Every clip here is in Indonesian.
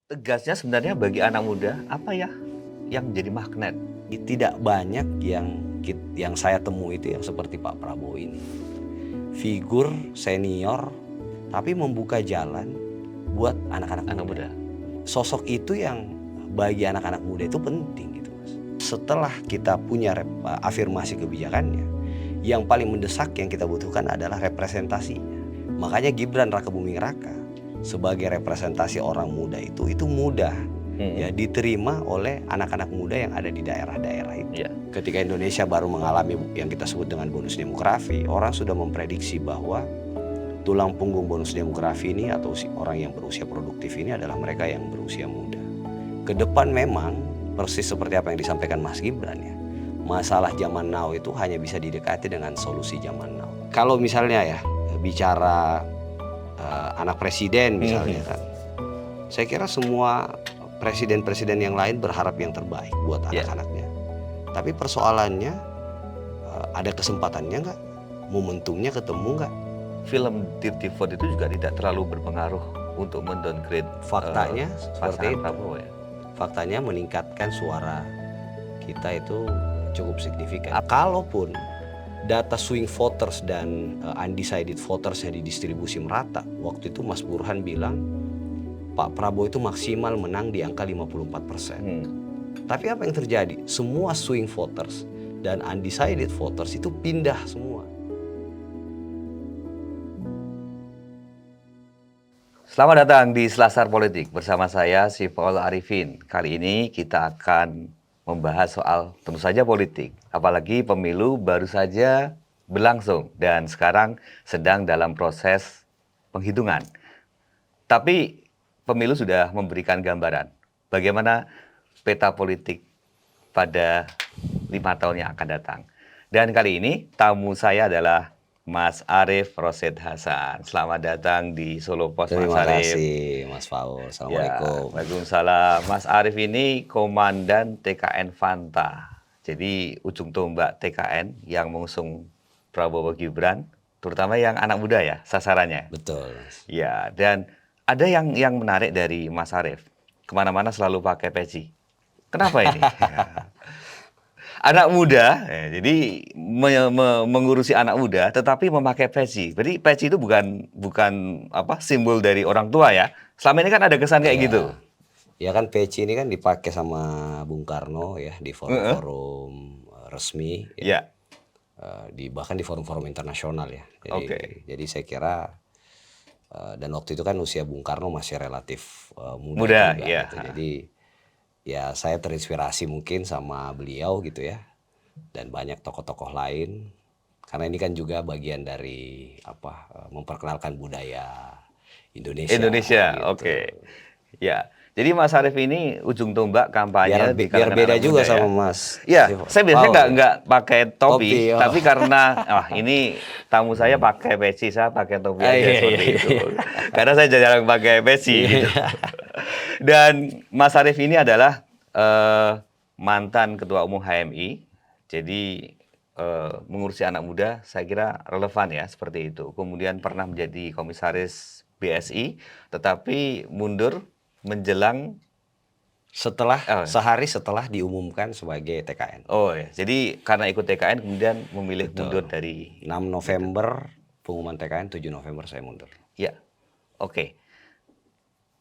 Tegasnya sebenarnya bagi anak muda, apa ya yang menjadi magnet? Tidak banyak yang saya temui itu yang seperti Pak Prabowo ini. Figur senior tapi membuka jalan buat anak-anak Anak muda. muda. Sosok itu yang bagi anak-anak muda itu penting gitu, Mas. Setelah kita punya afirmasi kebijakannya, yang paling mendesak yang kita butuhkan adalah representasinya. Makanya Gibran Rakebuming Raka sebagai representasi orang muda itu mudah ya diterima oleh anak-anak muda yang ada di daerah-daerah itu. Iya. Ketika Indonesia baru mengalami yang kita sebut dengan bonus demografi, orang sudah memprediksi bahwa tulang punggung bonus demografi ini atau orang yang berusia produktif ini adalah mereka yang berusia muda. Ke depan memang persis seperti apa yang disampaikan Mas Gibran ya. Masalah zaman now itu hanya bisa didekati dengan solusi zaman now. Kalau misalnya ya bicara anak presiden misalnya kan, saya kira semua presiden-presiden yang lain berharap yang terbaik buat anak-anaknya. Tapi persoalannya ada kesempatannya nggak? Momentumnya ketemu nggak? Film Dirty Vote itu juga tidak terlalu berpengaruh untuk mendowngrade Faktanya seperti itu. Prabowo ya. Faktanya meningkatkan suara kita itu cukup signifikan. Kalaupun data swing voters dan undecided voters yang didistribusi merata, waktu itu Mas Burhan bilang Pak Prabowo itu maksimal menang di angka 54%. Tapi apa yang terjadi? Semua swing voters dan undecided voters itu pindah semua. Selamat datang di Selasar Politik bersama saya, Syiful Arifin. Kali ini kita akan membahas soal tentu saja politik. Apalagi pemilu baru saja berlangsung dan sekarang sedang dalam proses penghitungan. Tapi pemilu sudah memberikan gambaran bagaimana peta politik pada 5 tahun yang akan datang. Dan kali ini tamu saya adalah Mas Arief Rosyid Hasan. Selamat datang di Solo Pos, Mas Terima Arief. kasih Mas Faul. Assalamualaikum. Waalaikumsalam. Mas Arief ini komandan TKN Fanta. Jadi ujung tombak TKN yang mengusung Prabowo Gibran, terutama yang anak muda ya sasarannya. Betul, Mas. Ya, dan ada yang menarik dari Mas Arief. Kemana-mana selalu pakai peci. Kenapa ini? Anak muda, jadi mengurusi anak muda, tetapi memakai peci. Jadi peci itu bukan apa simbol dari orang tua ya. Selama ini kan ada kesan kayak gitu. Ya kan peci ini kan dipakai sama Bung Karno ya di forum-forum resmi. Ya. Bahkan di forum-forum internasional ya. Jadi saya kira dan waktu itu kan usia Bung Karno masih relatif muda juga, ya. gitu. Jadi ya saya terinspirasi mungkin sama beliau gitu ya, dan banyak tokoh-tokoh lain karena ini kan juga bagian dari memperkenalkan budaya Indonesia. Gitu. Oke. Ya. Jadi Mas Arief ini ujung tombak kampanye biar beda juga ya sama Mas. Ya, saya biasanya nggak pakai topi, oh. tapi karena ini tamu saya pakai peci, saya pakai topi aja seperti itu. Karena saya jarang pakai peci gitu. Dan Mas Arief ini adalah mantan Ketua Umum HMI, jadi mengurusi anak muda saya kira relevan ya seperti itu. Kemudian pernah menjadi komisaris BSI, tetapi mundur menjelang sehari setelah diumumkan sebagai TKN. Oh ya, jadi karena ikut TKN kemudian memilih mundur dari 6 November pengumuman TKN, 7 November saya mundur. Ya, oke.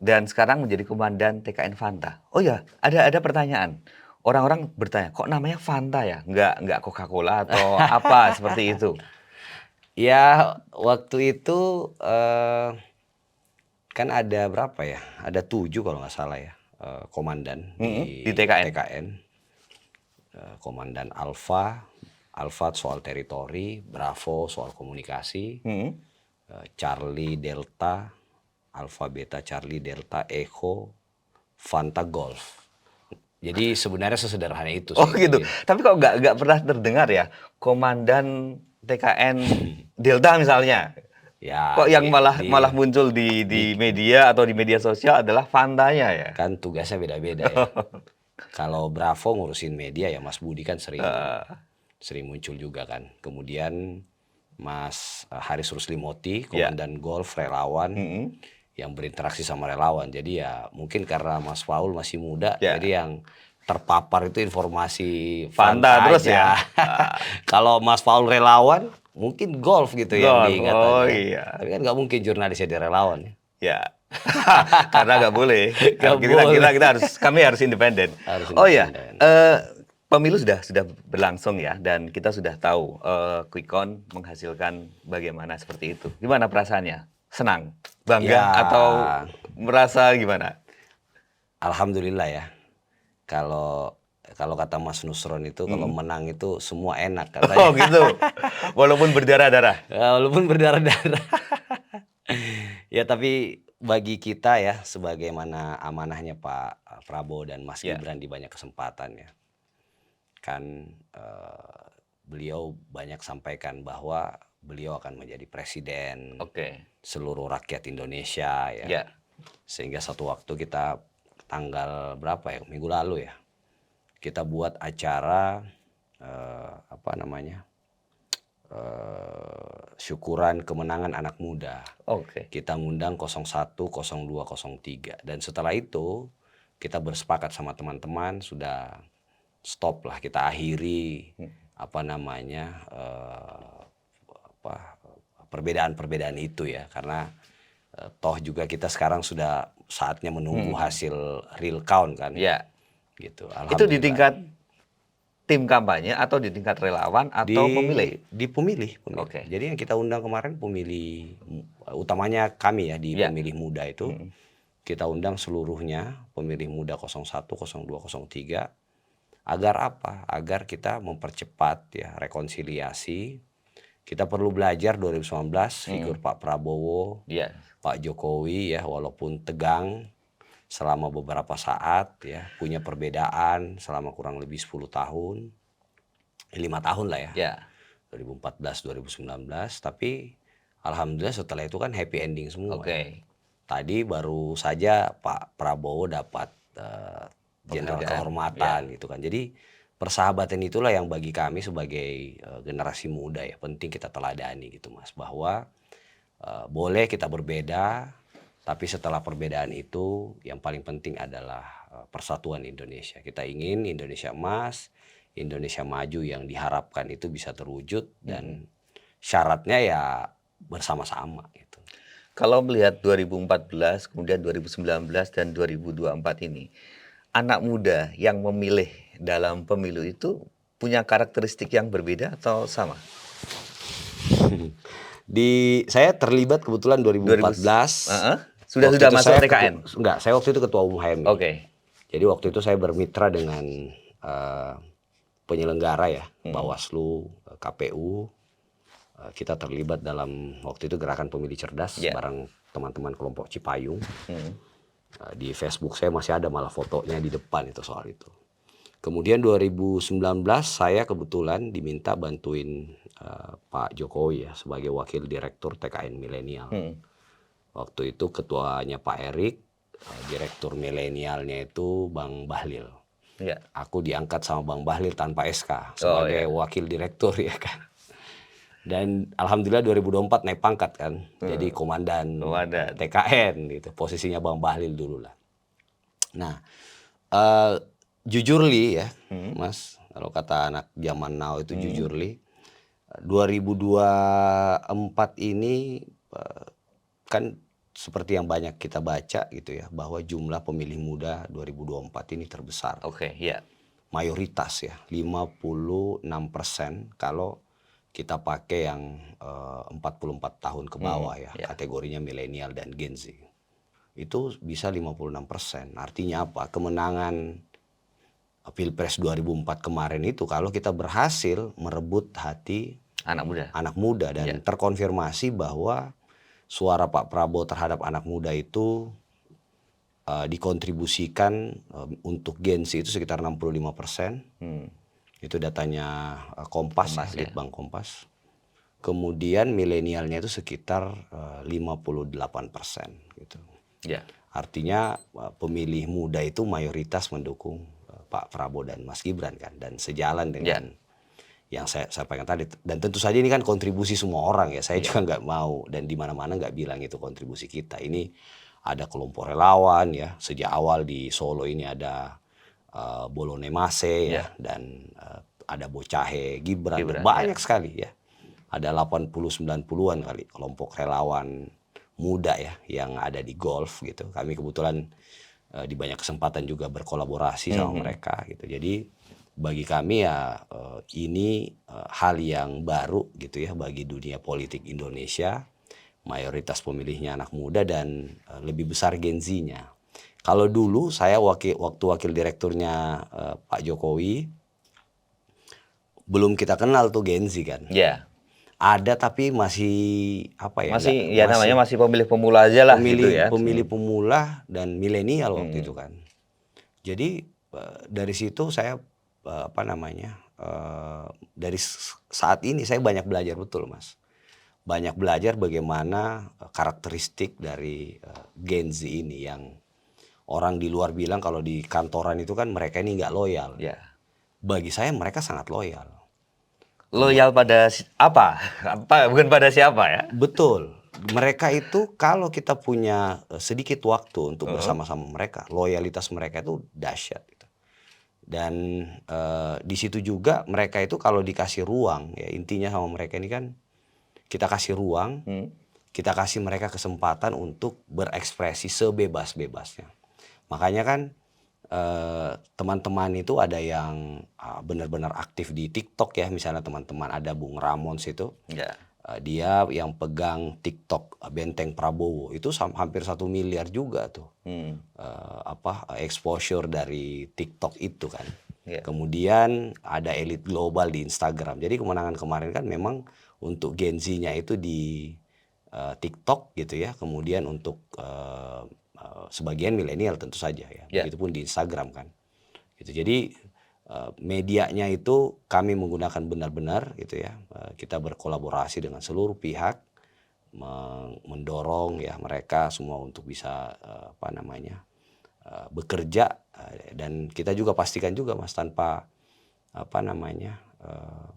Dan sekarang menjadi komandan TKN Fanta. Oh ya, ada pertanyaan. Orang-orang bertanya, kok namanya Fanta ya? Nggak Coca-Cola atau apa seperti itu? Ya, waktu itu kan ada berapa ya? Ada 7 kalau nggak salah ya komandan di TKN. Komandan Alfa soal teritori, Bravo soal komunikasi, Charlie Delta, Alpha Beta Charlie Delta Echo, Fanta Golf. Jadi sebenarnya sesederhana itu sih. Oh gitu. Tapi kok nggak pernah terdengar ya komandan TKN Delta misalnya? Ya, kok yang malah muncul di media atau di media sosial adalah Fantanya ya? Kan tugasnya beda-beda ya. Kalau Bravo ngurusin media ya Mas Budi kan sering muncul juga kan. Kemudian Mas Haris Ruslimoti, komandan Golf relawan, yang berinteraksi sama relawan. Jadi ya mungkin karena Mas Paul masih muda, Ya. jadi yang terpapar itu informasi Fanta Fanta terus aja. ya. Kalau Mas Paul relawan, mungkin golf gitu yang Golf, diingatannya. oh iya. Tapi kan nggak mungkin jurnalis jadi relawan ya. Ya, karena nggak boleh. Nggak Kami harus independen. Harus Oh ya, independen. pemilu sudah berlangsung ya, dan kita sudah tahu quick count menghasilkan bagaimana seperti itu. Gimana perasaannya? Senang, bangga, Ya. atau merasa gimana? Alhamdulillah ya. Kalau kata Mas Nusron itu kalau menang itu semua enak katanya. Oh gitu, walaupun berdarah-darah. Ya, walaupun berdarah-darah. Ya tapi bagi kita ya, sebagaimana amanahnya Pak Prabowo dan Mas Ya. Gibran di banyak kesempatan ya. Kan beliau banyak sampaikan bahwa beliau akan menjadi presiden Oke. seluruh rakyat Indonesia ya. Ya. Sehingga satu waktu kita tanggal berapa ya, minggu lalu ya, kita buat acara syukuran kemenangan anak muda. Oke. Kita ngundang 01, 02, 03. Dan setelah itu kita bersepakat sama teman-teman sudah stop lah, kita akhiri perbedaan-perbedaan itu ya, karena toh juga kita sekarang sudah saatnya menunggu hasil real count kan. Ya. Gitu. Itu di tingkat tim kampanye atau di tingkat relawan atau pemilih? Di pemilih. Oke. Jadi yang kita undang kemarin pemilih, utamanya kami ya di Ya. pemilih muda itu, kita undang seluruhnya pemilih muda 01, 02, 03. Agar apa? Agar kita mempercepat ya rekonsiliasi. Kita perlu belajar 2019 figur Pak Prabowo, Ya. Pak Jokowi ya, walaupun tegang selama beberapa saat ya, punya perbedaan selama kurang lebih 10 tahun, 5 tahun lah ya, Ya. 2014, 2019, tapi alhamdulillah setelah itu kan happy ending semua. Oke. Tadi baru saja Pak Prabowo dapat jenderal Penghargaan, kehormatan gitu kan. Jadi persahabatan itulah yang bagi kami sebagai generasi muda ya penting kita teladani gitu Mas, bahwa boleh kita berbeda, tapi setelah perbedaan itu yang paling penting adalah persatuan Indonesia. Kita ingin Indonesia emas, Indonesia maju yang diharapkan itu bisa terwujud, dan syaratnya ya bersama-sama gitu. Kalau melihat 2014, kemudian 2019 dan 2024 ini, anak muda yang memilih dalam pemilu itu punya karakteristik yang berbeda atau sama? Saya terlibat kebetulan 2014. Sudah Waktu itu masuk saya TKN? Enggak, saya waktu itu ketua umum HMI. Oke. Jadi waktu itu saya bermitra dengan penyelenggara ya, Bawaslu, KPU. Kita terlibat dalam waktu itu gerakan pemilih cerdas bareng teman-teman kelompok Cipayung. Di Facebook saya masih ada malah fotonya di depan itu soal itu. Kemudian 2019 saya kebetulan diminta bantuin Pak Jokowi ya sebagai wakil direktur TKN Milenial. Waktu itu ketuanya Pak Erik, direktur milenialnya itu Bang Bahlil. Ya. Aku diangkat sama Bang Bahlil tanpa SK sebagai wakil direktur ya kan. Dan alhamdulillah 2024 naik pangkat kan, jadi komandan TKN gitu. Posisinya Bang Bahlil dulu lah. Nah, jujur li ya, Mas, kalau kata anak zaman now itu jujur li, 2024 ini kan seperti yang banyak kita baca gitu ya, bahwa jumlah pemilih muda 2024 ini terbesar. Oke, ya. Mayoritas ya, 56% kalau kita pakai yang 44 tahun ke bawah ya, kategorinya milenial dan Gen Z. Itu bisa 56%. Artinya apa? Kemenangan Pilpres 2004 kemarin itu kalau kita berhasil merebut hati anak muda dan terkonfirmasi bahwa suara Pak Prabowo terhadap anak muda itu dikontribusikan untuk Gen Z itu sekitar 65%. Itu datanya Kompas ya, Litbang Kompas. Kemudian milenialnya itu sekitar 58% gitu. Ya. Artinya pemilih muda itu mayoritas mendukung Pak Prabowo dan Mas Gibran kan, dan sejalan dengan yang saya sampaikan tadi. Dan tentu saja ini kan kontribusi semua orang ya. Saya juga nggak mau dan di mana-mana nggak bilang itu kontribusi kita. Ini ada kelompok relawan ya. Sejak awal di Solo ini ada Bolone Mase ya, dan ada Bocahe Gibran, Gibran, banyak sekali ya. Ada 80-90-an kali kelompok relawan muda ya yang ada di golf gitu. Kami kebetulan di banyak kesempatan juga berkolaborasi sama mereka gitu. Jadi bagi kami ya ini hal yang baru gitu ya bagi dunia politik Indonesia. Mayoritas pemilihnya anak muda dan lebih besar Gen Z-nya. Kalau dulu saya waktu wakil direkturnya Pak Jokowi, belum kita kenal tuh Gen Z kan. Ya. Ada tapi masih apa ya? Masih ya namanya masih pemilih pemula aja lah gitu ya. Pemilih pemula dan milenial waktu itu kan. Jadi dari situ saya dari saat ini saya banyak belajar betul Mas. Banyak belajar bagaimana karakteristik dari Gen Z ini yang orang di luar bilang kalau di kantoran itu kan mereka ini nggak loyal. Ya. Bagi saya mereka sangat loyal. Loyal pada apa? Bukan pada siapa ya? Betul. Mereka itu kalau kita punya sedikit waktu untuk bersama-sama mereka, loyalitas mereka itu dahsyat. Gitu. Dan di situ juga mereka itu kalau dikasih ruang, ya intinya sama mereka ini kan kita kasih ruang, kita kasih mereka kesempatan untuk berekspresi sebebas-bebasnya. Makanya kan teman-teman itu ada yang benar-benar aktif di TikTok ya, misalnya teman-teman ada Bung Ramons itu, dia yang pegang TikTok Benteng Prabowo itu hampir 1 miliar juga tuh exposure dari TikTok itu kan. Kemudian ada elit global di Instagram. Jadi kemenangan kemarin kan memang untuk Gen Z-nya itu di TikTok gitu ya. Kemudian untuk sebagian milenial tentu saja ya. Begitupun di Instagram kan. Gitu. Jadi medianya itu kami menggunakan benar-benar gitu ya. Kita berkolaborasi dengan seluruh pihak mendorong ya mereka semua untuk bisa bekerja dan kita juga pastikan juga Mas tanpa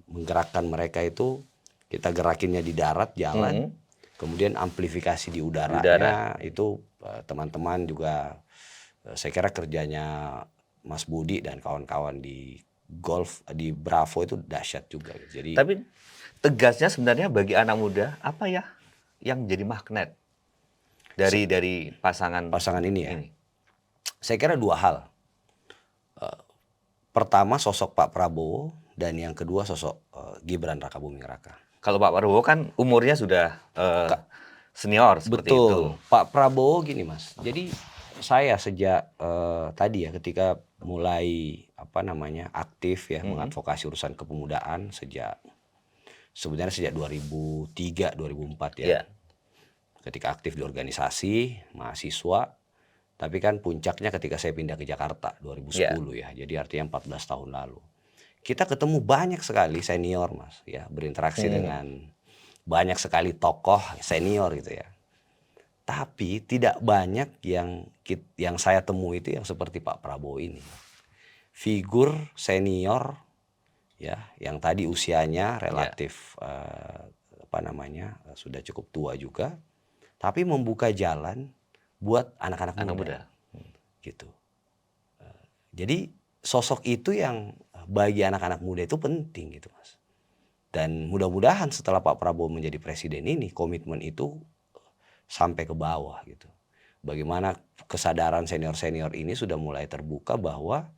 menggerakkan mereka itu kita gerakinnya di darat jalan, kemudian amplifikasi di udaranya itu teman-teman juga saya kira kerjanya Mas Budi dan kawan-kawan di golf di Bravo itu dahsyat juga. Jadi tapi tegasnya sebenarnya bagi anak muda apa ya yang jadi magnet dari pasangan ini ya. Saya kira 2 hal. Pertama sosok Pak Prabowo dan yang kedua sosok Gibran Rakabuming Raka. Kalau Pak Prabowo kan umurnya sudah senior seperti itu. Betul. Pak Prabowo gini Mas. Jadi saya sejak tadi ya ketika mulai aktif ya mengadvokasi urusan kepemudaan sebenarnya sejak 2003 2004 ya. Ketika aktif di organisasi mahasiswa, tapi kan puncaknya ketika saya pindah ke Jakarta 2010 ya. Jadi artinya 14 tahun lalu. Kita ketemu banyak sekali senior Mas ya, berinteraksi dengan banyak sekali tokoh senior gitu ya. Tapi tidak banyak yang saya temui itu yang seperti Pak Prabowo ini. Figur senior ya, yang tadi usianya relatif sudah cukup tua juga, tapi membuka jalan buat anak-anak muda. Gitu. Jadi sosok itu yang bagi anak-anak muda itu penting gitu Mas. Dan mudah-mudahan setelah Pak Prabowo menjadi presiden ini komitmen itu sampai ke bawah gitu. Bagaimana kesadaran senior-senior ini sudah mulai terbuka bahwa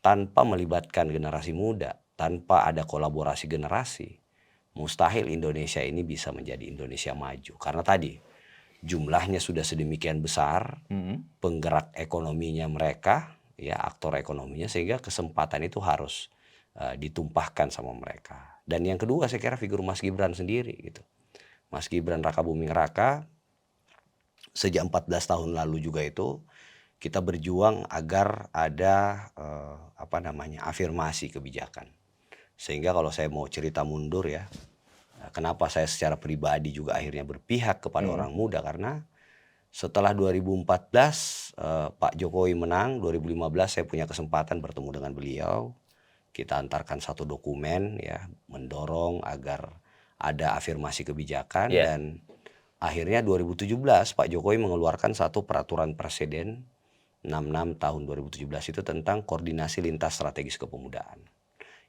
tanpa melibatkan generasi muda, tanpa ada kolaborasi generasi, mustahil Indonesia ini bisa menjadi Indonesia maju. Karena tadi jumlahnya sudah sedemikian besar, penggerak ekonominya mereka, ya aktor ekonominya, sehingga kesempatan itu harus ditumpahkan sama mereka. Dan yang kedua saya kira figur Mas Gibran sendiri gitu. Mas Gibran Rakabuming Raka sejak 14 tahun lalu juga itu kita berjuang agar ada afirmasi kebijakan. Sehingga kalau saya mau cerita mundur ya, kenapa saya secara pribadi juga akhirnya berpihak kepada orang muda, karena setelah 2014 Pak Jokowi menang, 2015 saya punya kesempatan bertemu dengan beliau. Kita antarkan satu dokumen ya, mendorong agar ada afirmasi kebijakan dan Akhirnya 2017 Pak Jokowi mengeluarkan satu peraturan presiden 66 tahun 2017 itu tentang koordinasi lintas strategis kepemudaan.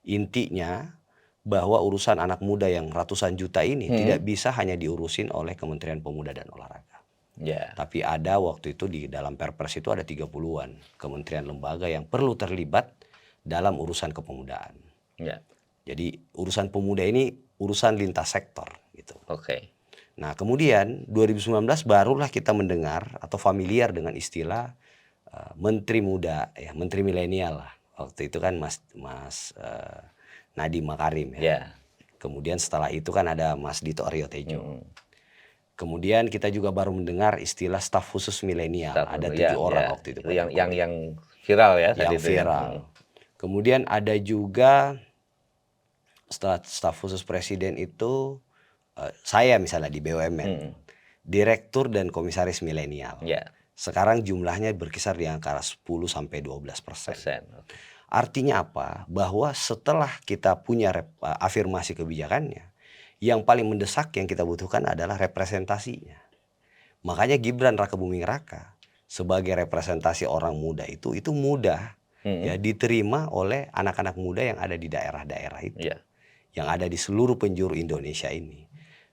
Intinya bahwa urusan anak muda yang ratusan juta ini tidak bisa hanya diurusin oleh Kementerian Pemuda dan Olahraga. Ya. Tapi ada waktu itu di dalam Perpres itu ada 30-an kementerian lembaga yang perlu terlibat dalam urusan kepemudaan. Ya. Jadi urusan pemuda ini urusan lintas sektor gitu. Oke. Nah, kemudian 2019 barulah kita mendengar atau familiar dengan istilah Menteri Muda, ya Menteri Milenial lah. Waktu itu kan Mas Nadiem Makarim ya. Ya. Kemudian setelah itu kan ada Mas Dito Aryo Tejo. Kemudian kita juga baru mendengar istilah staf khusus milenial. Ada 7 orang waktu itu. Yang viral ya. Yang viral. Kemudian ada juga setelah staf khusus presiden itu saya misalnya di BUMN, direktur dan komisaris milenial. Ya. Sekarang jumlahnya berkisar di angka 10-12%. Artinya apa? Bahwa setelah kita punya afirmasi kebijakannya, yang paling mendesak yang kita butuhkan adalah representasinya. Makanya Gibran Rakabuming Raka sebagai representasi orang muda itu mudah ya diterima oleh anak-anak muda yang ada di daerah-daerah itu. Ya. Yang ada di seluruh penjuru Indonesia ini.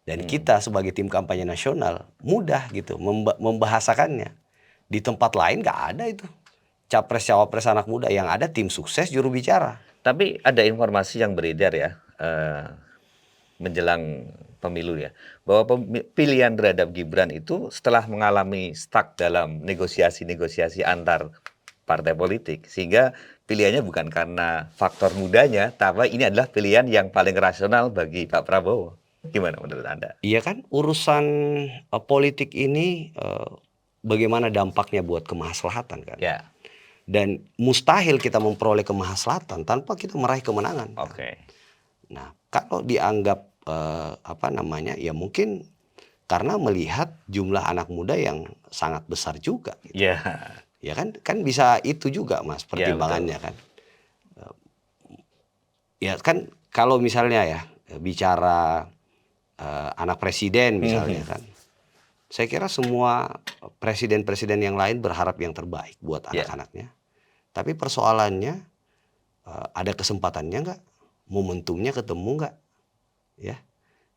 Dan kita sebagai tim kampanye nasional mudah gitu membahasakannya. Di tempat lain nggak ada itu. Capres-cawapres anak muda, yang ada tim sukses juru bicara. Tapi ada informasi yang beredar ya menjelang pemilu ya, bahwa pilihan terhadap Gibran itu setelah mengalami stuck dalam negosiasi-negosiasi antar partai politik, sehingga pilihannya bukan karena faktor mudanya, tapi ini adalah pilihan yang paling rasional bagi Pak Prabowo. Gimana menurut Anda? Iya kan, urusan politik ini bagaimana dampaknya buat kemaslahatan kan? Ya. Dan mustahil kita memperoleh kemaslahatan tanpa kita meraih kemenangan. Oke. Nah, kalau dianggap ya mungkin karena melihat jumlah anak muda yang sangat besar juga. Gitu. Ya. Ya kan bisa itu juga Mas pertimbangannya kan. Ya kan kalau misalnya ya bicara anak presiden misalnya kan. Saya kira semua presiden-presiden yang lain berharap yang terbaik buat anak-anaknya. Tapi persoalannya ada kesempatannya nggak? Momentumnya ketemu nggak? Ya.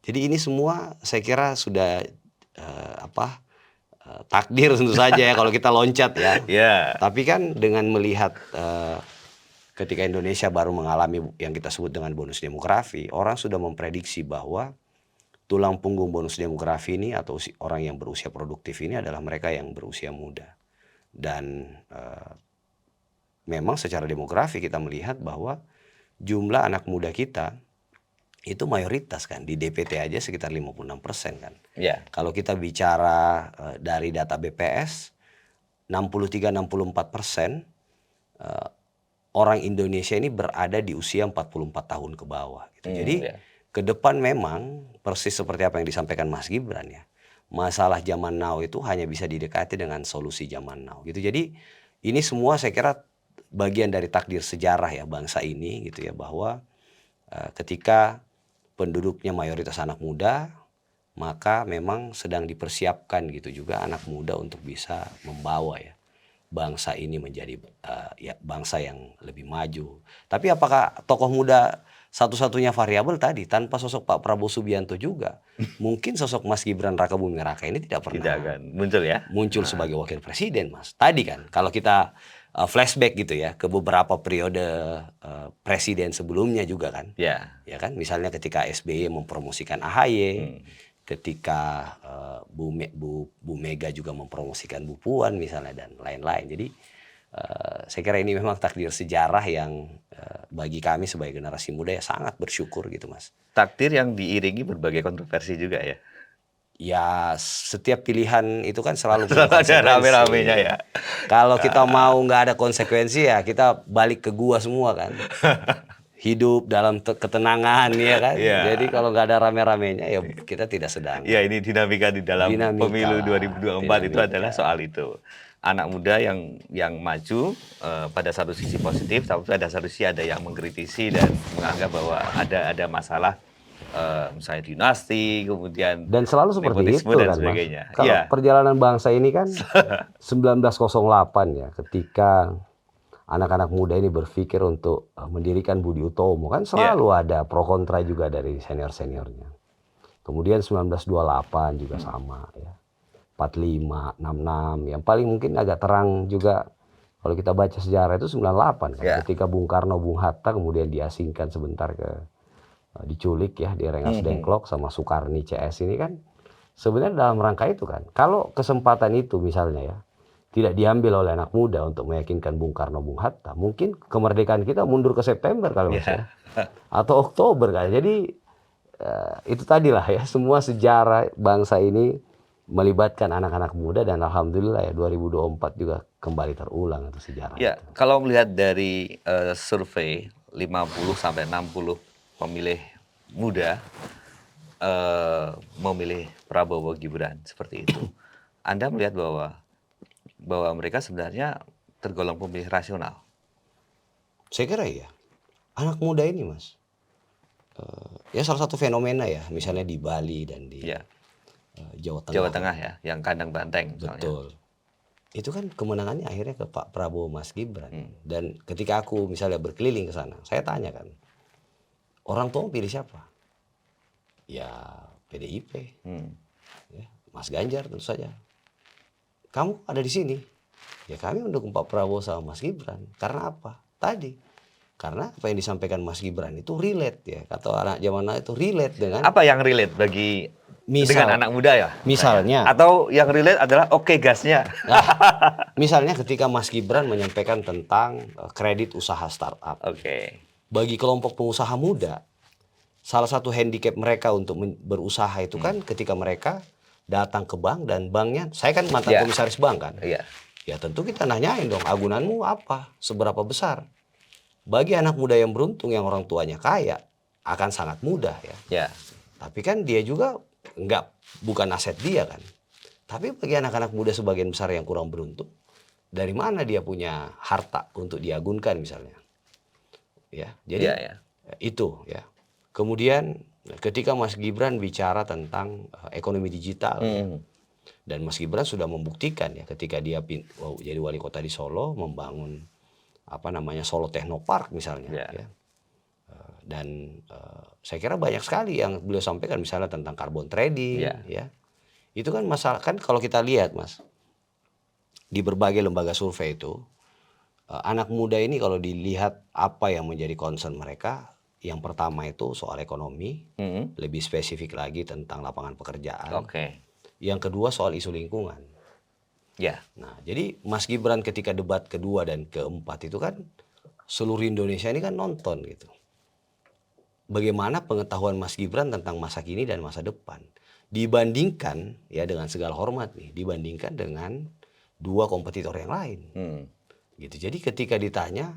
Jadi ini semua saya kira sudah takdir tentu saja ya kalau kita loncat ya. Tapi kan dengan melihat ketika Indonesia baru mengalami yang kita sebut dengan bonus demografi, orang sudah memprediksi bahwa tulang punggung bonus demografi ini atau orang yang berusia produktif ini adalah mereka yang berusia muda. Dan memang secara demografi kita melihat bahwa jumlah anak muda kita itu mayoritas kan, di DPT aja sekitar 56% kan. Ya. Kalau kita bicara dari data BPS 63-64% orang Indonesia ini berada di usia 44 tahun ke bawah gitu. Jadi ke depan memang persis seperti apa yang disampaikan Mas Gibran ya. Masalah zaman now itu hanya bisa didekati dengan solusi zaman now gitu. Jadi ini semua saya kira bagian dari takdir sejarah ya bangsa ini gitu ya, bahwa ketika penduduknya mayoritas anak muda, maka memang sedang dipersiapkan gitu juga anak muda untuk bisa membawa ya bangsa ini menjadi ya bangsa yang lebih maju. Tapi apakah tokoh muda satu-satunya variabel tadi, tanpa sosok Pak Prabowo Subianto juga mungkin sosok Mas Gibran Rakabuming Raka ini tidak pernah akan muncul ya, muncul sebagai wakil presiden Mas. Tadi kan kalau kita flashback gitu ya ke beberapa periode presiden sebelumnya juga kan, ya kan, misalnya ketika SBY mempromosikan AHY, ketika Bu Mega juga mempromosikan Bu Puan misalnya dan lain-lain. Jadi saya kira ini memang takdir sejarah yang bagi kami sebagai generasi muda ya sangat bersyukur gitu Mas. Takdir yang diiringi berbagai kontroversi juga ya. Ya setiap pilihan itu kan selalu ada rame-ramenya ya. Kalau kita mau nggak ada konsekuensi ya kita balik ke gua semua kan. Hidup dalam ketenangan ya kan. Jadi kalau nggak ada rame-ramenya ya kita tidak sedang. Ya ini dinamika di dalam pemilu 2024 itu adalah soal itu. Anak muda yang maju pada satu sisi positif, tapi pada satu sisi ada yang mengkritisi dan menganggap bahwa ada masalah misalnya dinasti, kemudian Dan selalu seperti itu nepotisme dan kan, Mas. sebagainya. Kalau Iya. perjalanan bangsa ini kan 1908 ya, ketika anak-anak muda ini berpikir untuk mendirikan Budi Utomo, kan selalu ada pro kontra juga dari senior-seniornya. Kemudian 1928 juga sama ya. 45, 66, yang paling mungkin agak terang juga kalau kita baca sejarah itu 98 kan, ketika Bung Karno, Bung Hatta kemudian diasingkan sebentar diculik ya di Rengas Dengklok sama Sukarni CS ini kan sebenarnya dalam rangka itu kan. Kalau kesempatan itu misalnya ya tidak diambil oleh anak muda untuk meyakinkan Bung Karno, Bung Hatta, mungkin kemerdekaan kita mundur ke September kalau Mas ya, atau Oktober kan. Jadi itu tadilah ya, semua sejarah bangsa ini melibatkan anak-anak muda dan alhamdulillah ya 2024 juga kembali terulang itu sejarah. Ya, kalau melihat dari survei 50 sampai 60 pemilih muda memilih Prabowo Gibran seperti itu. Anda melihat bahwa mereka sebenarnya tergolong pemilih rasional. Saya kira ya. Anak muda ini, Mas. Ya salah satu fenomena ya, misalnya di Bali dan di Jawa Tengah. Jawa Tengah ya, yang kandang banteng misalnya. Betul. Itu kan kemenangannya akhirnya ke Pak Prabowo Mas Gibran. Dan ketika aku misalnya berkeliling ke sana, saya tanya kan, orang tua pilih siapa? Ya PDIP, ya, Mas Ganjar tentu saja. Kamu ada di sini, ya kami mendukung Pak Prabowo sama Mas Gibran. Karena apa? Tadi, karena apa yang disampaikan Mas Gibran itu relate ya, kata anak zaman now itu relate dengan. Apa yang relate bagi dengan anak muda ya? Misalnya. Atau yang relate adalah oke gasnya. Nah, misalnya ketika Mas Gibran menyampaikan tentang kredit usaha startup. Oke. Bagi kelompok pengusaha muda, salah satu handicap mereka untuk berusaha itu kan ketika mereka datang ke bank dan banknya, saya kan mantan komisaris bank kan. Ya tentu kita nanyain dong, agunanmu apa? Seberapa besar? Bagi anak muda yang beruntung yang orang tuanya kaya akan sangat mudah ya. Tapi kan dia juga bukan aset dia kan. Tapi bagi anak-anak muda sebagian besar yang kurang beruntung, dari mana dia punya harta untuk diagunkan misalnya? Ya, jadi itu ya. Kemudian ketika Mas Gibran bicara tentang ekonomi digital, dan Mas Gibran sudah membuktikan ya ketika dia jadi wali kota di Solo membangun Solo Technopark misalnya. Ya. Dan saya kira banyak sekali yang beliau sampaikan misalnya tentang carbon trading ya. Itu kan masalah kan kalau kita lihat Mas di berbagai lembaga survei itu anak muda ini kalau dilihat apa yang menjadi concern mereka, yang pertama itu soal ekonomi, lebih spesifik lagi tentang lapangan pekerjaan. Yang kedua soal isu lingkungan. Nah, jadi Mas Gibran ketika debat kedua dan keempat itu kan seluruh Indonesia ini kan nonton gitu. Bagaimana pengetahuan Mas Gibran tentang masa kini dan masa depan dibandingkan ya dengan segala hormat nih, dibandingkan dengan dua kompetitor yang lain. Gitu. Jadi ketika ditanya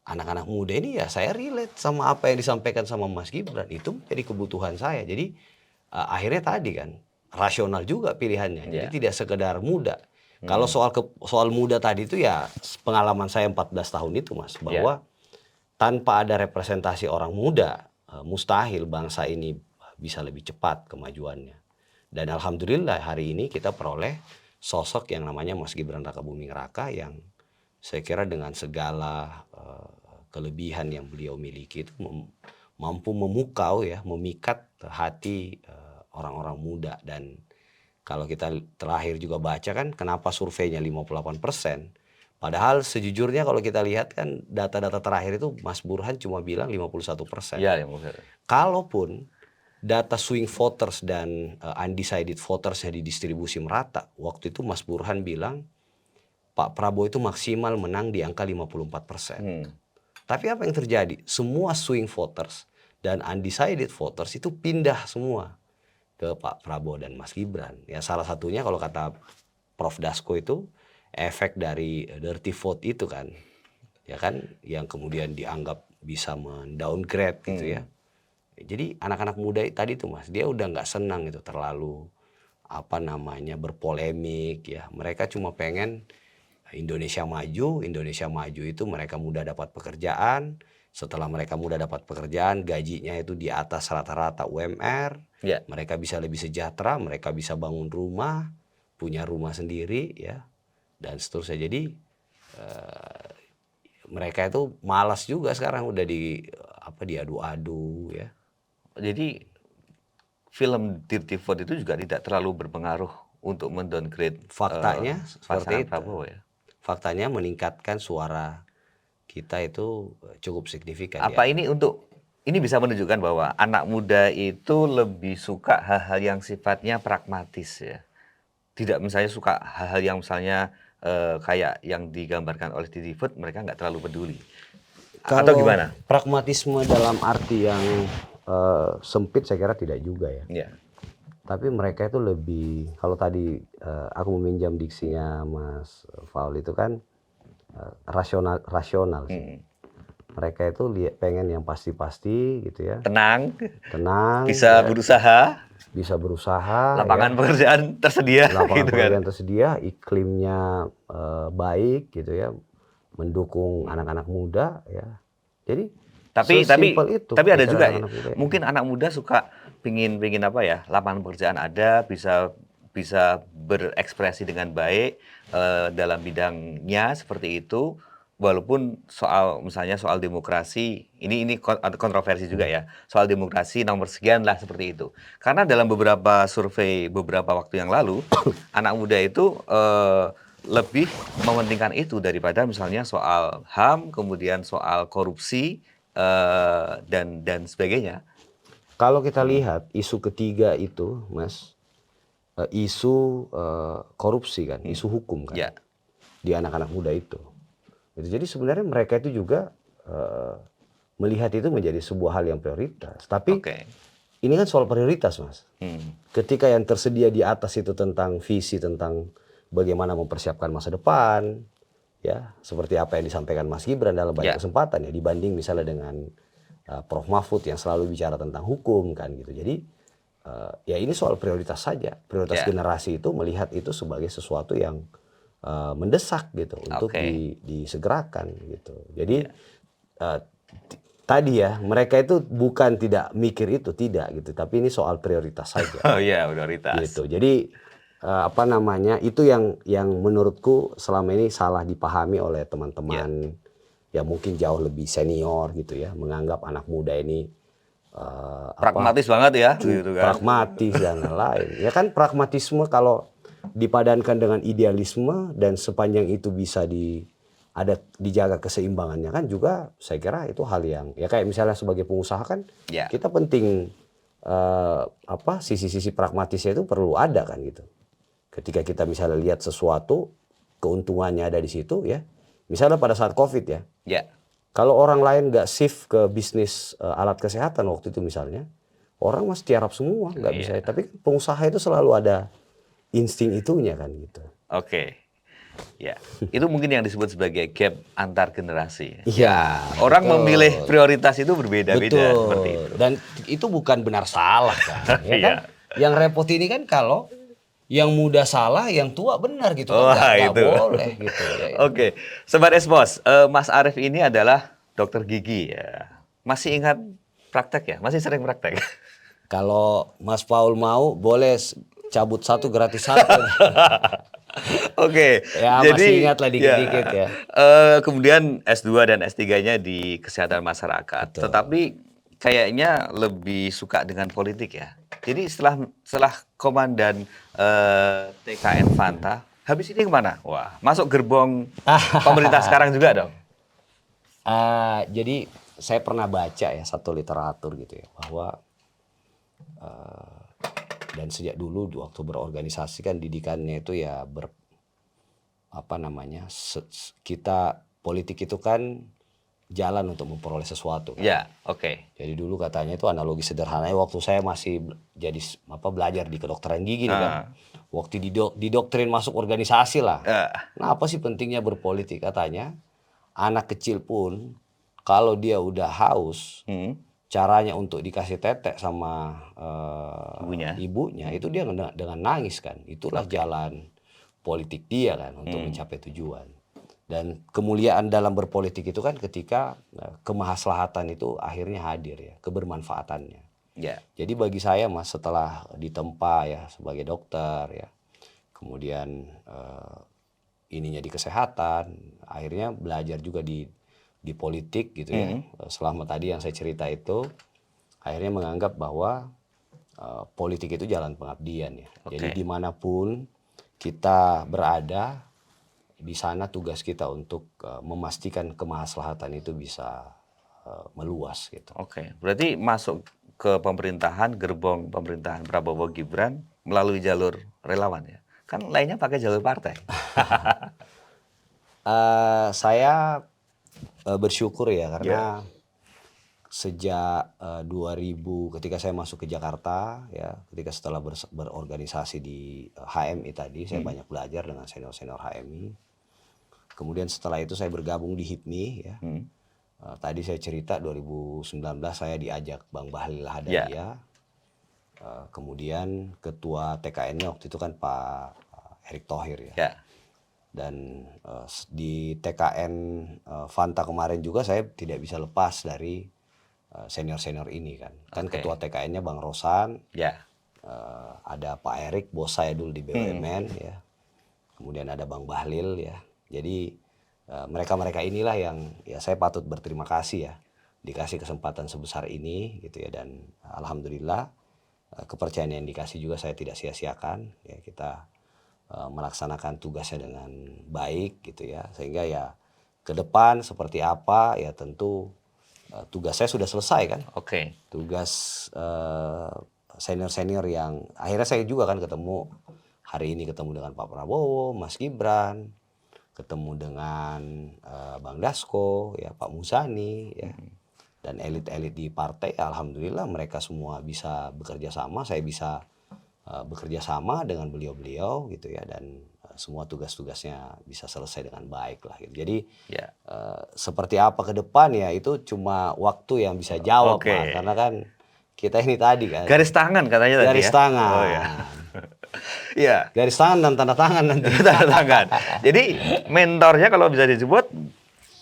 anak-anak muda ini ya saya relate sama apa yang disampaikan sama Mas Gibran, itu menjadi kebutuhan saya. Jadi akhirnya tadi kan rasional juga pilihannya. Jadi tidak sekedar muda. Kalau soal muda tadi itu ya pengalaman saya 14 tahun itu Mas, bahwa tanpa ada representasi orang muda mustahil bangsa ini bisa lebih cepat kemajuannya. Dan alhamdulillah hari ini kita peroleh sosok yang namanya Mas Gibran Rakabuming Raka yang saya kira dengan segala kelebihan yang beliau miliki itu mampu memukau ya, memikat hati orang-orang muda. Dan kalau kita terakhir juga baca kan kenapa surveinya 58%. Padahal sejujurnya kalau kita lihat kan data-data terakhir itu Mas Burhan cuma bilang 51%. Kalaupun data swing voters dan undecided votersnya didistribusi merata, waktu itu Mas Burhan bilang Pak Prabowo itu maksimal menang di angka 54%. Tapi apa yang terjadi? Semua swing voters dan undecided voters itu pindah semua ke Pak Prabowo dan Mas Gibran. Ya salah satunya kalau kata Prof Dasko itu efek dari dirty vote itu kan. Ya kan yang kemudian dianggap bisa mendowngrade gitu ya. Jadi anak-anak muda tadi tuh Mas, dia udah nggak senang itu terlalu berpolemik ya. Mereka cuma pengen Indonesia maju itu mereka mudah dapat pekerjaan, Setelah mereka muda dapat pekerjaan, gajinya itu di atas rata-rata UMR, Ya. mereka bisa lebih sejahtera, mereka bisa bangun rumah, punya rumah sendiri, ya, dan seterusnya. Jadi mereka itu malas juga sekarang udah diadu-adu, ya. Jadi film Dirty Vote itu juga tidak terlalu berpengaruh untuk mendowngrade Faktanya seperti pasangan itu. Prabowo ya. Faktanya meningkatkan suara kita itu cukup signifikan. Apa ya. ini bisa menunjukkan bahwa anak muda itu lebih suka hal-hal yang sifatnya pragmatis ya. Tidak misalnya suka hal-hal yang misalnya kayak yang digambarkan oleh Dirty Vote, mereka nggak terlalu peduli. Atau Kalau gimana? pragmatisme dalam arti yang sempit saya kira tidak juga ya. Ya. Tapi mereka itu lebih, kalau tadi aku meminjam diksinya Mas Faul itu kan rasional sih. Mereka itu pengen yang pasti-pasti gitu ya. Tenang, ya, bisa berusaha, ya. lapangan pekerjaan tersedia, Lapangan gitu pekerjaan kan. tersedia, iklimnya baik gitu ya, mendukung anak-anak muda ya. Jadi Tapi itu ada juga anak muda ya. mungkin anak muda suka pingin apa ya, lapangan pekerjaan ada, bisa berekspresi dengan baik dalam bidangnya seperti itu. Walaupun misalnya soal demokrasi, ini kontroversi juga ya, soal demokrasi nomor sekian lah seperti itu. Karena dalam beberapa survei beberapa waktu yang lalu, anak muda itu lebih mementingkan itu daripada misalnya soal HAM, kemudian soal korupsi dan sebagainya. Kalau kita lihat isu ketiga itu, Mas, isu korupsi kan, isu hukum kan, Ya. di anak-anak muda itu. Jadi sebenarnya mereka itu juga melihat itu menjadi sebuah hal yang prioritas. Tapi ini kan soal prioritas, Mas. Ketika yang tersedia di atas itu tentang visi, tentang bagaimana mempersiapkan masa depan, ya seperti apa yang disampaikan Mas Gibran dalam banyak kesempatan ya, dibanding misalnya dengan Prof. Mahfud yang selalu bicara tentang hukum kan gitu. Jadi ya ini soal prioritas saja. Prioritas generasi itu melihat itu sebagai sesuatu yang mendesak gitu untuk disegerakan gitu. Jadi tadi ya, mereka itu bukan tidak mikir itu, tidak gitu, tapi ini soal prioritas saja. Oh iya, prioritas. Gitu. Jadi itu yang menurutku selama ini salah dipahami oleh teman-teman yang mungkin jauh lebih senior gitu ya, menganggap anak muda ini pragmatis banget ya, gitu kan. Pragmatis dan lain-lain. Ya kan pragmatisme kalau dipadankan dengan idealisme dan sepanjang itu bisa dijaga keseimbangannya kan juga saya kira itu hal yang ya kayak misalnya sebagai pengusaha kan kita penting sisi-sisi pragmatisnya itu perlu ada kan gitu. Ketika kita misalnya lihat sesuatu keuntungannya ada di situ ya. Misalnya pada saat Covid ya. Kalau orang lain nggak shift ke bisnis alat kesehatan waktu itu misalnya, orang masih tiarap semua nggak bisa. Tapi pengusaha itu selalu ada insting itunya kan gitu. Ya, itu mungkin yang disebut sebagai gap antar generasi. Iya. Orang memilih prioritas itu berbeda-beda seperti itu. Dan itu bukan benar salah kan. Ya kan? Yang repot ini kan kalau yang muda salah, yang tua benar gitu kan. Nggak boleh gitu. Ya. Sobat Esbos, Mas Arief ini adalah dokter gigi ya. Masih ingat praktek ya? Masih sering praktek? Kalau Mas Paul mau, boleh cabut satu gratis satu. Ya, jadi masih ingat lah dikit-dikit ya. Kemudian S2 dan S3-nya di kesehatan masyarakat. Betul. Tetapi kayaknya lebih suka dengan politik ya. Jadi setelah komandan TKN Fanta, habis ini kemana? Wah, masuk gerbong pemerintah sekarang juga dong. Jadi saya pernah baca ya satu literatur gitu ya, bahwa dan sejak dulu waktu berorganisasi kan didikannya itu ya kita politik itu kan jalan untuk memperoleh sesuatu. Ya, Jadi dulu katanya itu analogi sederhananya waktu saya masih jadi belajar di kedokteran gigi nih kan. Waktu didoktrin masuk organisasi lah. Nah, apa sih pentingnya berpolitik katanya? Anak kecil pun kalau dia udah haus, caranya untuk dikasih tetek sama ibunya itu dia dengan nangis kan. Itulah jalan politik dia kan untuk mencapai tujuan. Dan kemuliaan dalam berpolitik itu kan ketika kemaslahatan itu akhirnya hadir ya, kebermanfaatannya. Ya. Jadi bagi saya Mas, setelah ditempa ya sebagai dokter ya, kemudian ininya di kesehatan, akhirnya belajar juga di politik gitu ya. Selama tadi yang saya cerita itu, akhirnya menganggap bahwa politik itu jalan pengabdian ya. Jadi dimanapun kita berada, di sana tugas kita untuk memastikan kemaslahatan itu bisa meluas gitu. Oke, berarti masuk ke pemerintahan, gerbong pemerintahan Prabowo Gibran melalui jalur relawan ya? Kan lainnya pakai jalur partai. Saya bersyukur ya karena sejak 2000 ketika saya masuk ke Jakarta ya, ketika setelah berorganisasi di HMI tadi, saya banyak belajar dengan senior-senior HMI. Kemudian setelah itu saya bergabung di HIPMI ya. Tadi saya cerita 2019 saya diajak Bang Bahlil Lahadalia. Kemudian ketua TKN-nya waktu itu kan Pak Erick Thohir ya. Dan di TKN Fanta kemarin juga saya tidak bisa lepas dari senior-senior ini kan. Kan ketua TKN-nya Bang Rosan. Ada Pak Erick, bos saya dulu di BUMN ya. Kemudian ada Bang Bahlil ya. Jadi mereka-mereka inilah yang ya saya patut berterima kasih ya, dikasih kesempatan sebesar ini gitu ya. Dan alhamdulillah kepercayaan yang dikasih juga saya tidak sia-siakan ya. Kita melaksanakan tugasnya dengan baik gitu ya, sehingga ya ke depan seperti apa ya tentu tugas saya sudah selesai kan. Tugas senior-senior yang akhirnya saya juga kan ketemu hari ini, ketemu dengan Pak Prabowo, Mas Gibran, ketemu dengan Bang Dasko, ya Pak Muzani, ya, dan elit-elit di partai. Alhamdulillah mereka semua bisa bekerja sama, saya bisa bekerja sama dengan beliau-beliau gitu ya, dan semua tugas-tugasnya bisa selesai dengan baik lah. Gitu. Jadi seperti apa ke depan ya itu cuma waktu yang bisa jawab, Mas, karena kan kita ini tadi kan garis tangan katanya tadi. Garis tangan. Oh, ya. Iya. Garis tangan dan tanda tangan nanti. Tanda tangan. Jadi mentornya kalau bisa disebut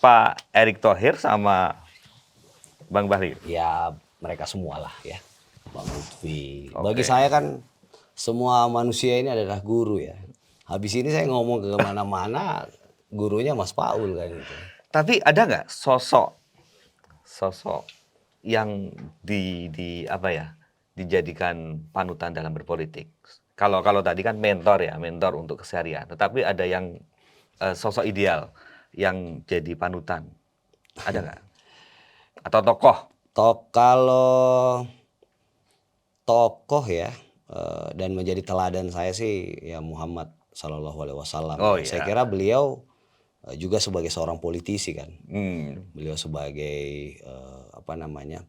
Pak Erick Thohir sama Bang Bahlil. Ya mereka semua lah ya. Bang Lutfi. Bagi saya kan semua manusia ini adalah guru ya. Habis ini saya ngomong ke mana-mana, gurunya Mas Paul kan gitu. Tapi ada nggak sosok yang dijadikan panutan dalam berpolitik? Kalau tadi kan mentor untuk keseharian. Tetapi ada yang sosok ideal yang jadi panutan, ada nggak? Atau tokoh? Kalau tokoh ya dan menjadi teladan saya sih ya Muhammad Sallallahu Alaihi Wasallam. Saya kira beliau juga sebagai seorang politisi kan. Beliau sebagai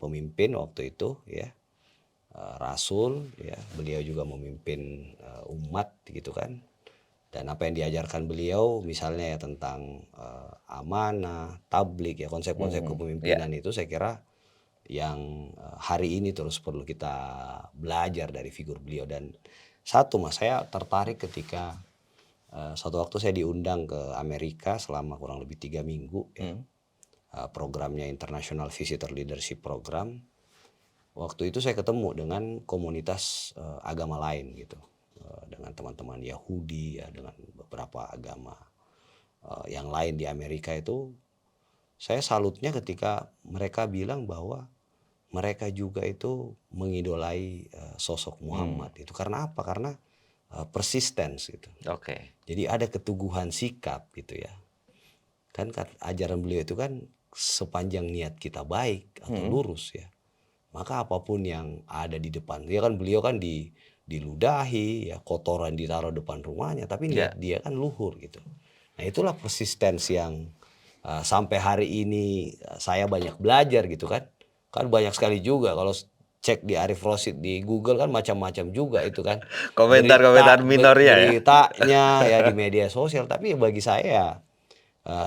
pemimpin waktu itu ya. Rasul ya, beliau juga memimpin umat gitu kan. Dan apa yang diajarkan beliau misalnya ya tentang amanah, tablik ya, konsep-konsep kepemimpinan itu saya kira yang hari ini terus perlu kita belajar dari figur beliau. Dan satu Mas, saya tertarik ketika suatu waktu saya diundang ke Amerika selama kurang lebih 3 minggu ya. Programnya International Visitor Leadership Program. Waktu itu saya ketemu dengan komunitas agama lain gitu, dengan teman-teman Yahudi ya, dengan beberapa agama yang lain di Amerika itu. Saya salutnya ketika mereka bilang bahwa mereka juga itu mengidolai sosok Muhammad itu. Karena apa? Karena persistence gitu. Jadi ada keteguhan sikap gitu ya. Kan ajaran beliau itu kan sepanjang niat kita baik atau lurus ya, maka apapun yang ada di depan dia kan, beliau kan diludahi ya, kotoran ditaruh depan rumahnya, tapi niat dia kan luhur gitu. Nah itulah persistensi yang sampai hari ini saya banyak belajar gitu kan. Kan banyak sekali juga kalau cek di Arif Rosid di Google kan macam-macam juga itu kan. Komentar-komentar minornya ya. Beritanya ya di media sosial, tapi bagi saya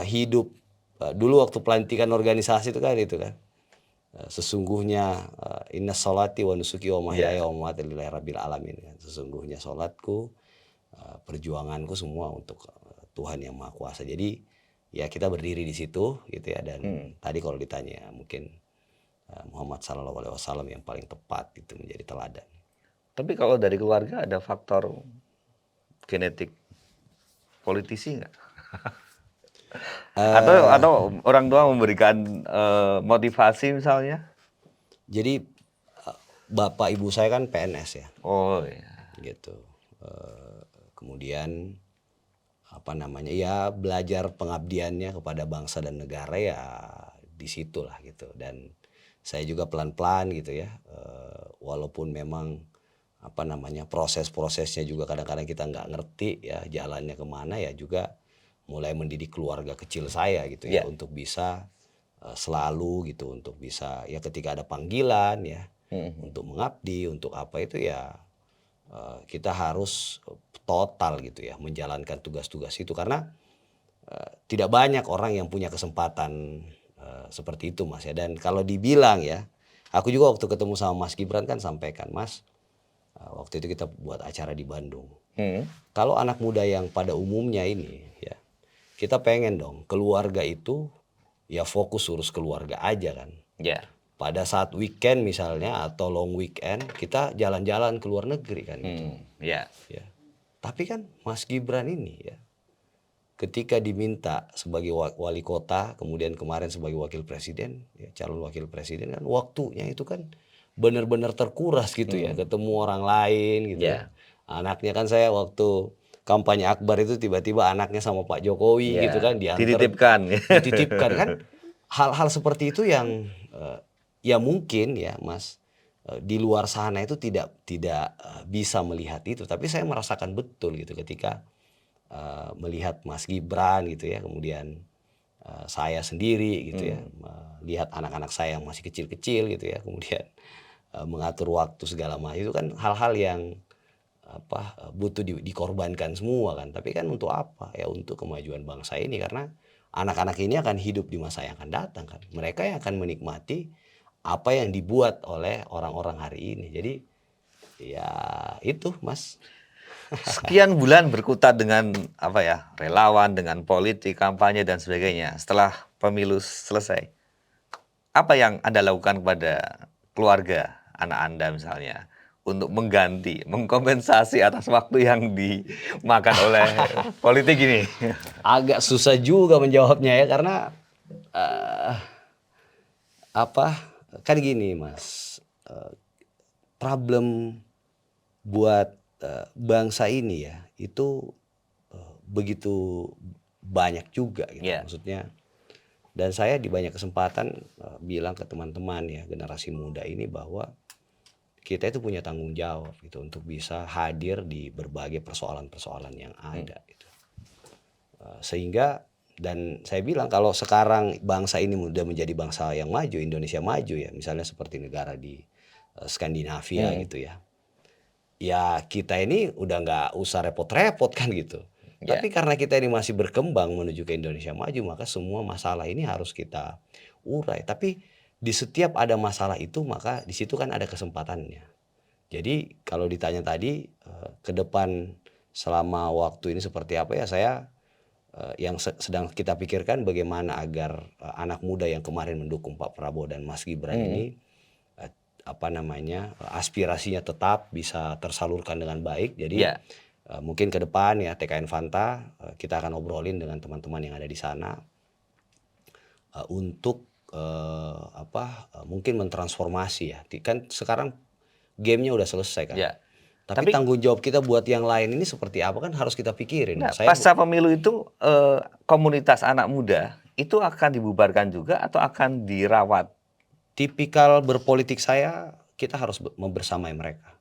hidup dulu waktu pelantikan organisasi itu kan sesungguhnya inna sholati wa nusuki wa mahyaya wa mamati lillahi rabbil alamin. Sesungguhnya sholatku, perjuanganku semua untuk Tuhan yang Maha Kuasa. Jadi ya kita berdiri di situ gitu ya. Dan tadi kalau ditanya mungkin Muhammad Sallallahu Alaihi Wasallam yang paling tepat itu menjadi teladan. Tapi kalau dari keluarga ada faktor genetik politisi nggak? Atau orang tua memberikan motivasi misalnya? Jadi bapak ibu saya kan PNS ya, Oh iya. gitu. Kemudian apa namanya ya belajar pengabdiannya kepada bangsa dan negara ya di situlah gitu. Dan saya juga pelan-pelan gitu ya, walaupun memang apa namanya proses-prosesnya juga kadang-kadang kita nggak ngerti ya jalannya kemana, ya juga mulai mendidik keluarga kecil saya gitu ya Ya. untuk bisa selalu gitu, untuk bisa ya ketika ada panggilan ya untuk mengabdi, untuk apa itu ya kita harus total gitu ya menjalankan tugas-tugas itu, karena tidak banyak orang yang punya kesempatan seperti itu Mas ya. Dan kalau dibilang ya, aku juga waktu ketemu sama Mas Gibran kan sampaikan, Mas, waktu itu kita buat acara di Bandung. Kalau anak muda yang pada umumnya ini ya, kita pengen dong keluarga itu ya fokus urus keluarga aja kan. Ya. Pada saat weekend misalnya atau long weekend kita jalan-jalan ke luar negeri kan gitu. Ya. Ya. Tapi kan Mas Gibran ini ya, ketika diminta sebagai wali kota, kemudian kemarin sebagai wakil presiden, ya, calon wakil presiden kan waktunya itu kan benar-benar terkuras gitu ya, ketemu orang lain gitu ya. Anaknya kan saya waktu kampanye Akbar itu tiba-tiba anaknya sama Pak Jokowi gitu kan diantar, dititipkan kan. Hal-hal seperti itu yang ya mungkin ya Mas di luar sana itu tidak bisa melihat itu, tapi saya merasakan betul gitu ketika melihat Mas Gibran gitu ya, kemudian saya sendiri gitu ya, melihat anak-anak saya yang masih kecil-kecil gitu ya, kemudian mengatur waktu segala macam itu kan hal-hal yang butuh dikorbankan semua kan. Tapi kan untuk apa ya, untuk kemajuan bangsa ini, karena anak-anak ini akan hidup di masa yang akan datang kan, mereka yang akan menikmati apa yang dibuat oleh orang-orang hari ini. Jadi ya itu Mas. Sekian bulan berkutat dengan relawan, dengan politik, kampanye dan sebagainya. Setelah pemilu selesai, apa yang Anda lakukan kepada keluarga anak Anda misalnya untuk mengganti, mengkompensasi atas waktu yang dimakan oleh politik ini? Agak susah juga menjawabnya ya, karena kan gini Mas, problem buat bangsa ini ya itu begitu banyak juga gitu. Maksudnya, dan saya di banyak kesempatan bilang ke teman-teman ya generasi muda ini bahwa kita itu punya tanggung jawab gitu untuk bisa hadir di berbagai persoalan-persoalan yang ada gitu. Sehingga, dan saya bilang kalau sekarang bangsa ini udah menjadi bangsa yang maju, Indonesia maju ya, misalnya seperti negara di Skandinavia gitu ya. Ya kita ini udah nggak usah repot-repot kan gitu. Tapi karena kita ini masih berkembang menuju ke Indonesia maju, maka semua masalah ini harus kita urai. Tapi di setiap ada masalah itu, maka di situ kan ada kesempatannya. Jadi kalau ditanya tadi ke depan selama waktu ini seperti apa ya, saya yang sedang kita pikirkan bagaimana agar anak muda yang kemarin mendukung Pak Prabowo dan Mas Gibran ini aspirasinya tetap bisa tersalurkan dengan baik. Jadi mungkin ke depan ya TKN Fanta kita akan obrolin dengan teman-teman yang ada di sana untuk mungkin mentransformasi ya. Kan sekarang gamenya udah selesai kan. Tapi tanggung jawab kita buat yang lain ini seperti apa kan harus kita pikirin. Pasca pemilu itu komunitas anak muda itu akan dibubarkan juga atau akan dirawat? Tipikal berpolitik saya, kita harus membersamai mereka.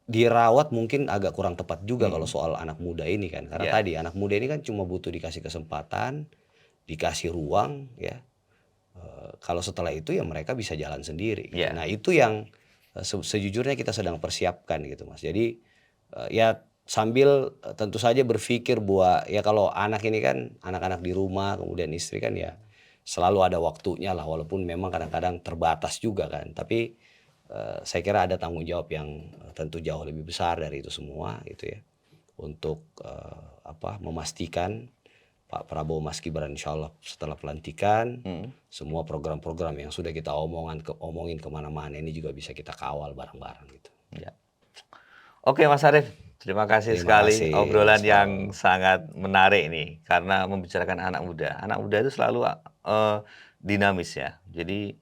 Dirawat mungkin agak kurang tepat juga kalau soal anak muda ini kan. Karena tadi anak muda ini kan cuma butuh dikasih kesempatan, dikasih ruang ya. Kalau setelah itu ya mereka bisa jalan sendiri. Nah itu yang sejujurnya kita sedang persiapkan gitu Mas. Jadi ya sambil tentu saja berpikir bahwa ya kalau anak ini kan anak-anak di rumah kemudian istri kan ya selalu ada waktunya lah, walaupun memang kadang-kadang terbatas juga kan. Tapi saya kira ada tanggung jawab yang tentu jauh lebih besar dari itu semua gitu ya, untuk memastikan Pak Prabowo Mas Gibran insya Allah setelah pelantikan, semua program-program yang sudah kita omongin kemana-mana ini juga bisa kita kawal bareng-bareng gitu. Ya. Oke Mas Arief, terima kasih Terima sekali kasih, obrolan Mas yang Paul. sangat menarik nih karena membicarakan anak muda. Anak muda itu selalu dinamis ya, jadi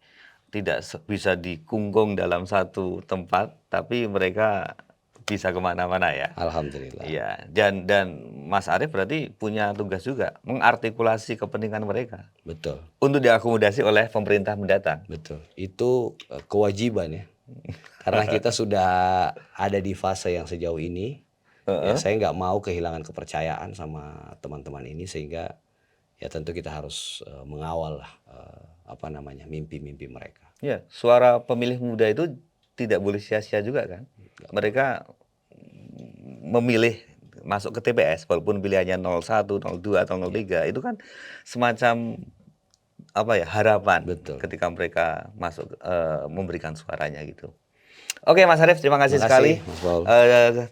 tidak bisa dikungkung dalam satu tempat, tapi mereka bisa kemana-mana ya. Alhamdulillah. Iya, dan Mas Arief berarti punya tugas juga mengartikulasi kepentingan mereka Betul, untuk diakomodasi oleh pemerintah mendatang. betul. Itu kewajiban ya. Karena kita sudah ada di fase yang sejauh ini, ya saya nggak mau kehilangan kepercayaan sama teman-teman ini sehingga ya tentu kita harus mengawal lah, mimpi-mimpi mereka. Ya, suara pemilih muda itu tidak boleh sia-sia juga kan. Mereka memilih masuk ke TPS walaupun pilihannya 01, 02 atau 03 itu kan semacam harapan Betul. ketika mereka masuk memberikan suaranya gitu. Oke Mas Arief, terima kasih Terima sekali kasih, Mas Paul.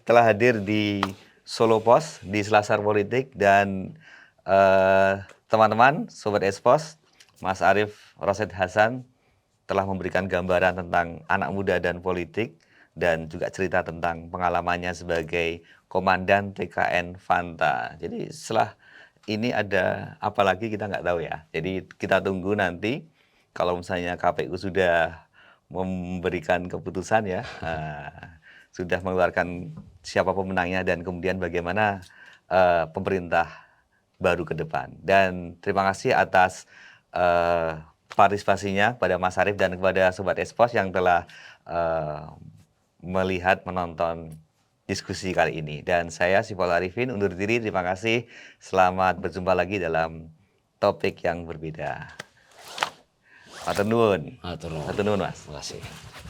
telah hadir di Solo Pos di Selasar Politik dan teman-teman Sobat Expos, Mas Arief Rosyid Hasan telah memberikan gambaran tentang anak muda dan politik dan juga cerita tentang pengalamannya sebagai Komandan TKN Fanta. Jadi setelah ini ada apa lagi kita nggak tahu ya. Jadi kita tunggu nanti kalau misalnya KPU sudah memberikan keputusan ya, sudah mengeluarkan siapa pemenangnya dan kemudian bagaimana pemerintah baru ke depan. Dan terima kasih atas partisipasinya pada Mas Arief dan kepada Sobat Expos yang telah melihat, menonton diskusi kali ini. Dan saya, Paul Arifin, undur diri. Terima kasih. Selamat berjumpa lagi dalam topik yang berbeda. Matur nuwun. Matur nuwun. Matur nuwun, Mas. Terima kasih.